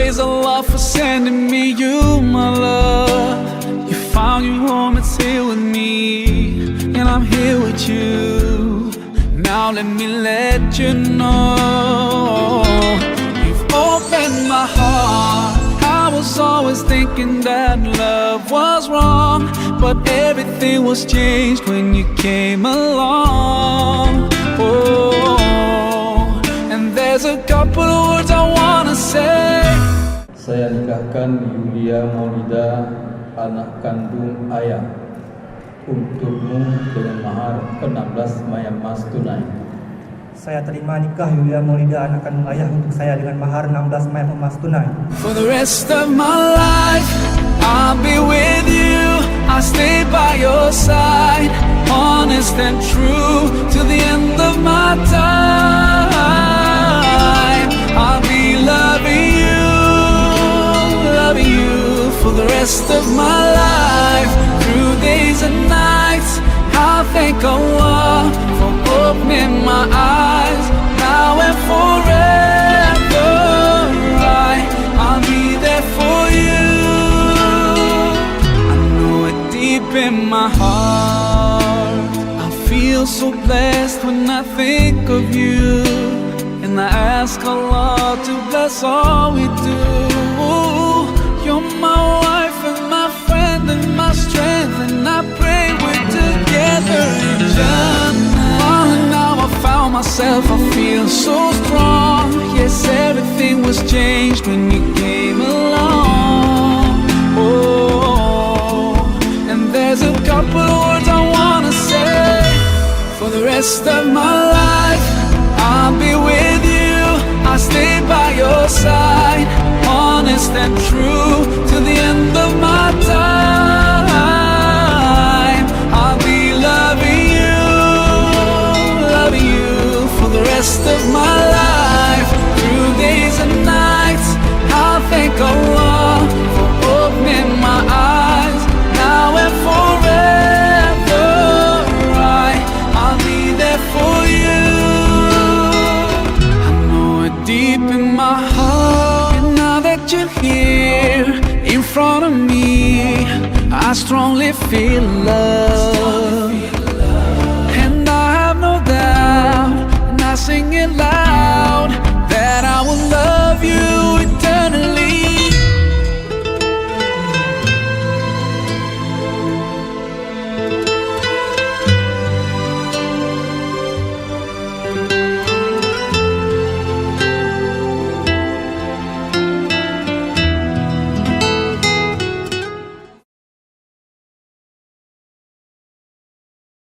Praise Allah for sending me you, my love. You found your home, it's here with me, and I'm here with you. Now let me let you know, you've opened my heart. I was always thinking that love was wrong, but everything was changed when you came along. Oh, and there's a couple of words I wanna say. Saya nikahkan Yulia Maulidia, anak kandung ayah, untukmu dengan mahar ke-16 mayam emas tunai. Saya terima nikah Yulia Maulidia, anak kandung ayah, untuk saya dengan mahar 16 mayam emas tunai. For the rest of my life, I'll be with you. I'll stay by your side, honest and true, till the end of my time. I'll be loving you for the rest of my life. Through days and nights, I'll thank Allah for opening my eyes. Now and forever, I'll be there for you. I know it deep in my heart, I feel so blessed when I think of you, and I ask Allah to bless all we do. You're my wife and my friend and my strength, and I pray we're together in Jannah. Oh, now I found myself, I feel so strong. Yes, everything was changed when you came along. Oh, and there's a couple of words I wanna say. For the rest of my life, I'll be with you. I'll stay by your side, honest and true, till the end of my time. I'll be loving you for the rest of my life. Through days and nights, I'll thank Allah for opening my eyes. Now and forever, I'll be there for you. I know it deep in my heart, and now that you're here in front of me, I strongly feel love.